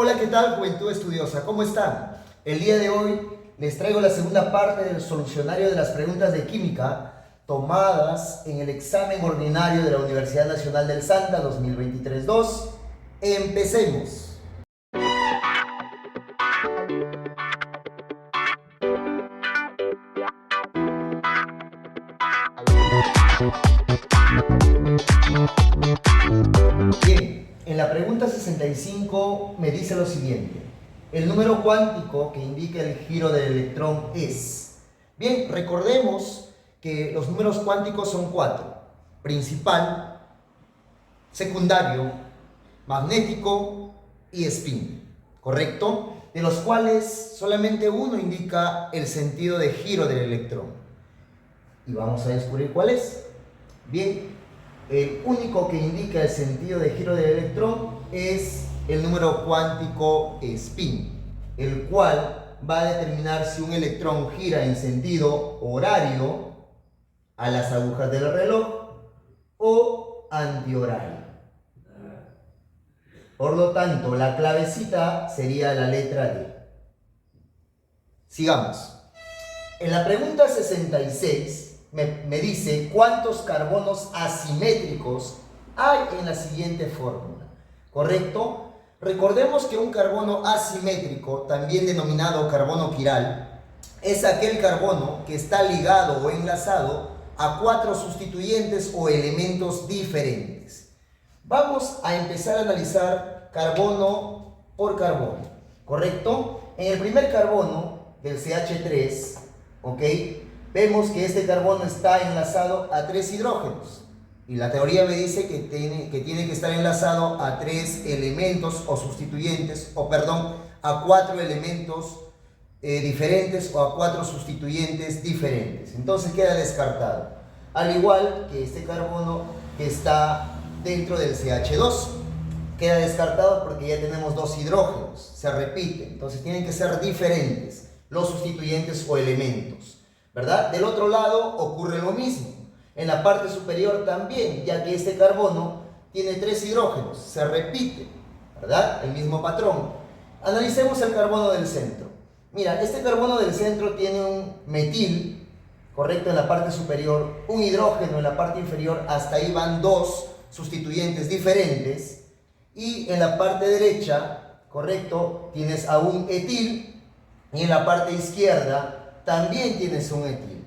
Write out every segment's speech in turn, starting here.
Hola, ¿qué tal, juventud estudiosa? ¿Cómo están? El día de hoy les traigo la segunda parte del solucionario de las preguntas de química tomadas en el examen ordinario de la Universidad Nacional del Santa 2023-2. Empecemos. Bien, en la pregunta 65 me dice lo siguiente. El número cuántico que indica el giro del electrón es... Bien, recordemos que los números cuánticos son 4. Principal, secundario, magnético y spin. ¿Correcto? De los cuales solamente uno indica el sentido de giro del electrón. Y vamos a descubrir cuál es. Bien, el único que indica el sentido de giro del electrón es el número cuántico spin, el cual va a determinar si un electrón gira en sentido horario a las agujas del reloj o antihorario. Por lo tanto, la clavecita sería la letra D. Sigamos. En la pregunta 66 me dice cuántos carbonos asimétricos hay en la siguiente fórmula. ¿Correcto? Recordemos que un carbono asimétrico, también denominado carbono quiral, es aquel carbono que está ligado o enlazado a 4 sustituyentes o elementos diferentes. Vamos a empezar a analizar carbono por carbono. ¿Correcto? En el primer carbono del CH3, ¿ok?, vemos que este carbono está enlazado a 3 hidrógenos. Y la teoría me dice que tiene que estar enlazado a 3 elementos o sustituyentes, a 4 elementos diferentes o a 4 sustituyentes diferentes. Entonces queda descartado. Al igual que este carbono que está dentro del CH2. Queda descartado porque ya tenemos 2 hidrógenos. Se repite. Entonces tienen que ser diferentes los sustituyentes o elementos, ¿verdad? Del otro lado ocurre lo mismo. En la parte superior también, ya que este carbono tiene 3 hidrógenos. Se repite, ¿verdad? El mismo patrón. Analicemos el carbono del centro. Mira, este carbono del centro tiene un metil, ¿correcto?, en la parte superior, un hidrógeno en la parte inferior. Hasta ahí van 2 sustituyentes diferentes. Y en la parte derecha, ¿correcto?, tienes a un etil. Y en la parte izquierda también tienes un etil.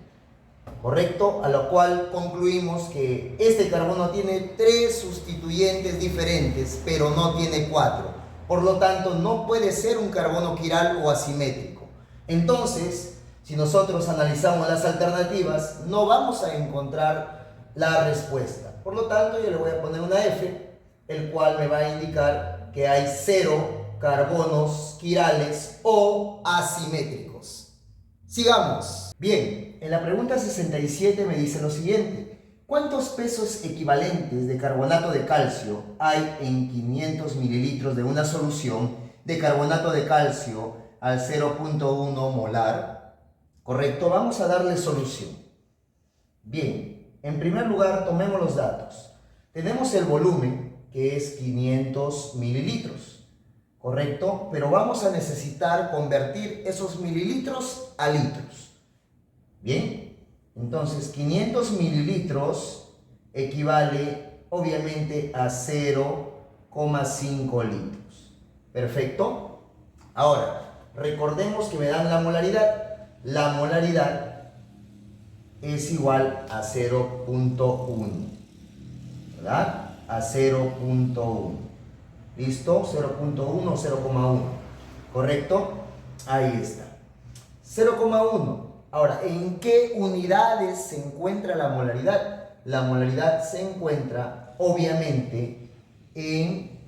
¿Correcto? A lo cual concluimos que este carbono tiene 3 sustituyentes diferentes, pero no tiene 4. Por lo tanto, no puede ser un carbono quiral o asimétrico. Entonces, si nosotros analizamos las alternativas, no vamos a encontrar la respuesta. Por lo tanto, yo le voy a poner una F, el cual me va a indicar que hay 0 carbonos quirales o asimétricos. Sigamos. Bien, en la pregunta 67 me dice lo siguiente. ¿Cuántos pesos equivalentes de carbonato de calcio hay en 500 mililitros de una solución de carbonato de calcio al 0.1 molar? ¿Correcto? Vamos a darle solución. Bien, en primer lugar tomemos los datos. Tenemos el volumen, que es 500 mililitros. ¿Correcto? Pero vamos a necesitar convertir esos mililitros a litros. Bien, entonces 500 mililitros equivale obviamente a 0,5 litros. Perfecto. Ahora, recordemos que me dan la molaridad. La molaridad es igual a 0.1, ¿verdad? A 0.1. ¿Listo? 0.1, 0,1. ¿Correcto? Ahí está. 0,1. Ahora, ¿en qué unidades se encuentra la molaridad? La molaridad se encuentra, obviamente, en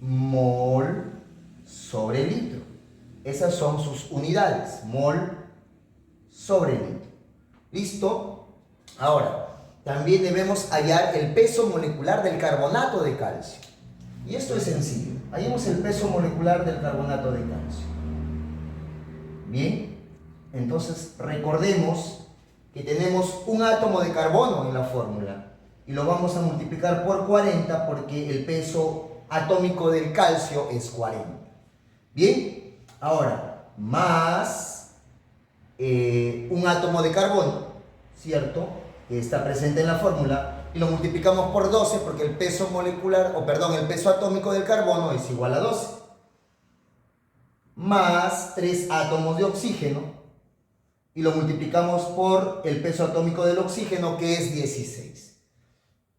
mol sobre litro. Esas son sus unidades, mol sobre litro. ¿Listo? Ahora, también debemos hallar el peso molecular del carbonato de calcio. Y esto es sencillo. Hallemos el peso molecular del carbonato de calcio. Bien. Entonces recordemos que tenemos un átomo de carbono en la fórmula y lo vamos a multiplicar por 40 porque el peso atómico del calcio es 40. Bien, ahora, más un átomo de carbono, ¿cierto? Que está presente en la fórmula, y lo multiplicamos por 12 porque el peso molecular, o perdón, el peso atómico del carbono es igual a 12. Más 3 átomos de oxígeno, y lo multiplicamos por el peso atómico del oxígeno, que es 16.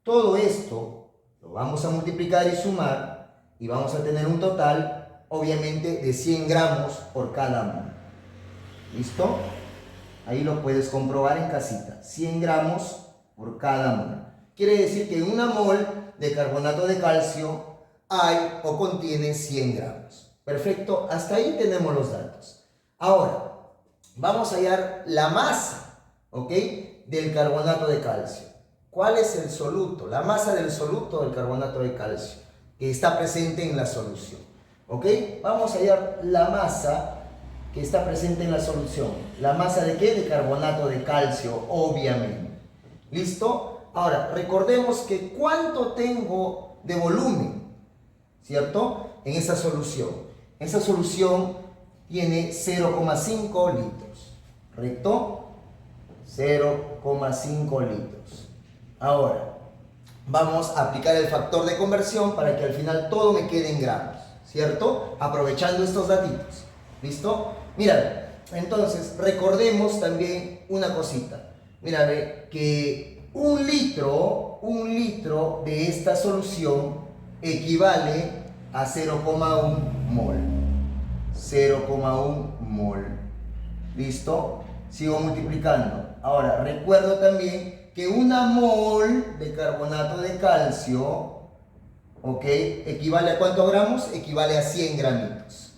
Todo esto lo vamos a multiplicar y sumar, y vamos a tener un total, obviamente, de 100 gramos por cada mol. ¿Listo? Ahí lo puedes comprobar en casita. 100 gramos por cada mol. Quiere decir que en una mol de carbonato de calcio hay o contiene 100 gramos. Perfecto, hasta ahí tenemos los datos. Ahora, vamos a hallar la masa, ¿ok? Del carbonato de calcio. ¿Cuál es el soluto? La masa del soluto del carbonato de calcio que está presente en la solución. ¿Ok? Vamos a hallar la masa que está presente en la solución. ¿La masa de qué? De carbonato de calcio, obviamente. ¿Listo? Ahora, recordemos que ¿cuánto tengo de volumen? ¿Cierto? En esa solución. Esa solución tiene 0,5 litros. ¿Correcto? 0,5 litros. Ahora, vamos a aplicar el factor de conversión para que al final todo me quede en gramos, ¿cierto? Aprovechando estos datitos. ¿Listo? Mira, entonces recordemos también una cosita. Mira, que un litro de esta solución equivale a 0,1 mol. 0,1 mol. ¿Listo? Sigo multiplicando. Ahora, recuerdo también que una mol de carbonato de calcio, ¿ok? ¿Equivale a cuántos gramos? Equivale a 100 gramitos.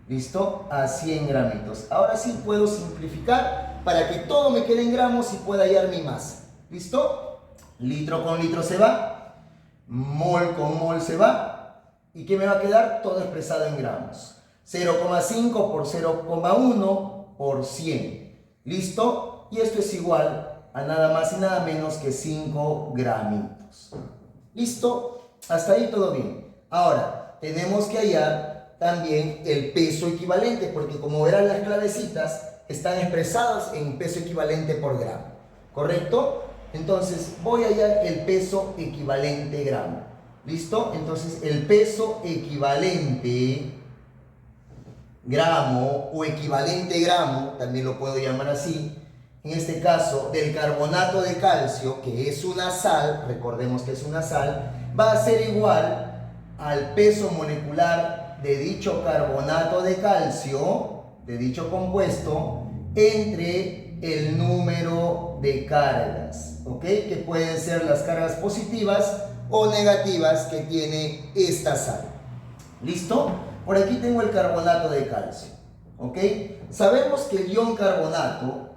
¿Listo? A 100 gramitos. Ahora sí puedo simplificar para que todo me quede en gramos y pueda hallar mi masa. ¿Listo? Litro con litro se va. Mol con mol se va. ¿Y qué me va a quedar? Todo expresado en gramos. 0,5 por 0,1 por 100. ¿Listo? Y esto es igual a nada más y nada menos que 5 gramitos. ¿Listo? Hasta ahí todo bien. Ahora, tenemos que hallar también el peso equivalente, porque como verán las clavecitas están expresadas en peso equivalente por gramo. ¿Correcto? Entonces, voy a hallar el peso equivalente gramo. ¿Listo? Entonces, el peso equivalente gramo o equivalente gramo, también lo puedo llamar así, en este caso del carbonato de calcio, que es una sal, recordemos que es una sal, va a ser igual al peso molecular de dicho carbonato de calcio, de dicho compuesto, entre el número de cargas, ¿ok? Que pueden ser las cargas positivas o negativas que tiene esta sal. ¿Listo? Por aquí tengo el carbonato de calcio, ¿ok? Sabemos que el ion carbonato,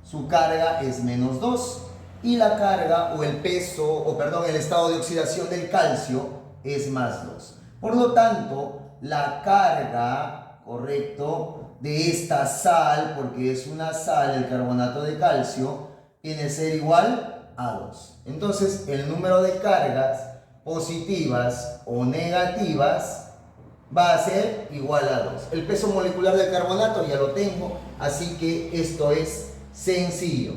su carga es menos 2 y la carga o el peso, o perdón, el estado de oxidación del calcio es más 2. Por lo tanto, la carga, correcto, de esta sal, porque es una sal, el carbonato de calcio, tiene que ser igual a 2. Entonces, el número de cargas positivas o negativas va a ser igual a 2. El peso molecular del carbonato ya lo tengo, así que esto es sencillo.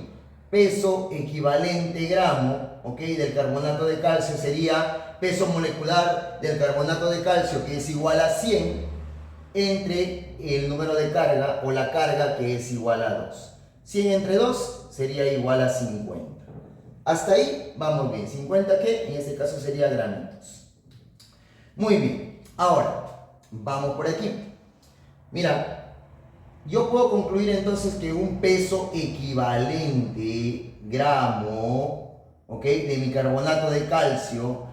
Peso equivalente gramo, ¿ok? Del carbonato de calcio sería peso molecular del carbonato de calcio, que es igual a 100, entre el número de carga o la carga, que es igual a 2. 100 entre 2 sería igual a 50. Hasta ahí vamos bien. 50 que en este caso sería gramitos. Muy bien. Ahora, vamos por aquí. Mira, yo puedo concluir entonces que un peso equivalente gramo, ¿ok? De mi carbonato de calcio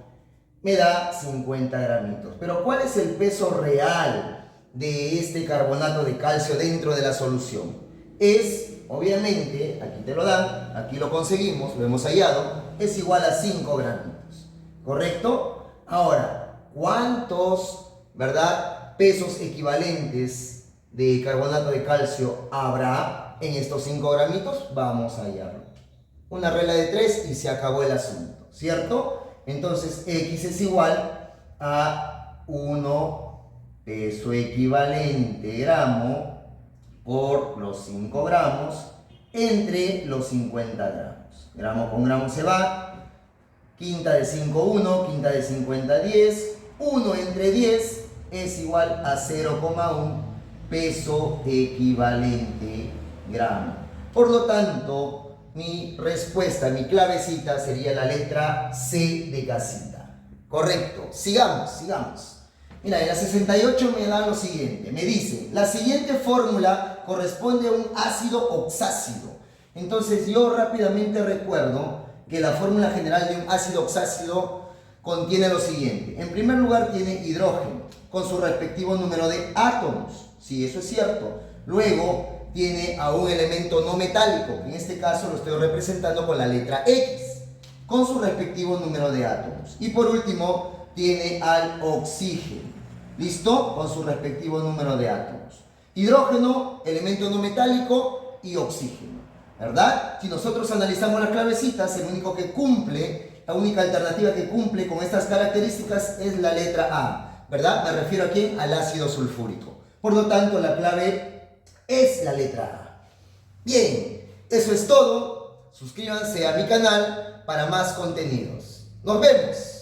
me da 50 gramitos. Pero ¿cuál es el peso real de este carbonato de calcio dentro de la solución? Es, obviamente, aquí te lo dan, aquí lo conseguimos, lo hemos hallado, es igual a 5 gramitos. ¿Correcto? Ahora, ¿cuántos, verdad, pesos equivalentes de carbonato de calcio habrá en estos 5 gramitos? Vamos a hallarlo. Una regla de 3 y se acabó el asunto, ¿cierto? Entonces X es igual a 1 peso equivalente gramo por los 5 gramos entre los 50 gramos. Gramo con gramo se va, quinta de 5, 1, quinta de 50, 10, 1 entre 10 es igual a 0,1 peso equivalente gramo. Por lo tanto, mi respuesta, mi clavecita sería la letra C de casita. Correcto. Sigamos, sigamos. Mira, en la 68 me da lo siguiente. Me dice, la siguiente fórmula corresponde a un ácido oxácido. Entonces yo rápidamente recuerdo que la fórmula general de un ácido oxácido contiene lo siguiente. En primer lugar tiene hidrógeno con su respectivo número de átomos. Sí, eso es cierto. Luego tiene a un elemento no metálico, que en este caso lo estoy representando con la letra X, con su respectivo número de átomos. Y por último tiene al oxígeno, ¿listo? Con su respectivo número de átomos. Hidrógeno, elemento no metálico y oxígeno, ¿verdad? Si nosotros analizamos las clavecitas, el único que cumple, la única alternativa que cumple con estas características es la letra A, ¿verdad? Me refiero aquí al ácido sulfúrico. Por lo tanto, la clave es la letra A. Bien, eso es todo. Suscríbanse a mi canal para más contenidos. ¡Nos vemos!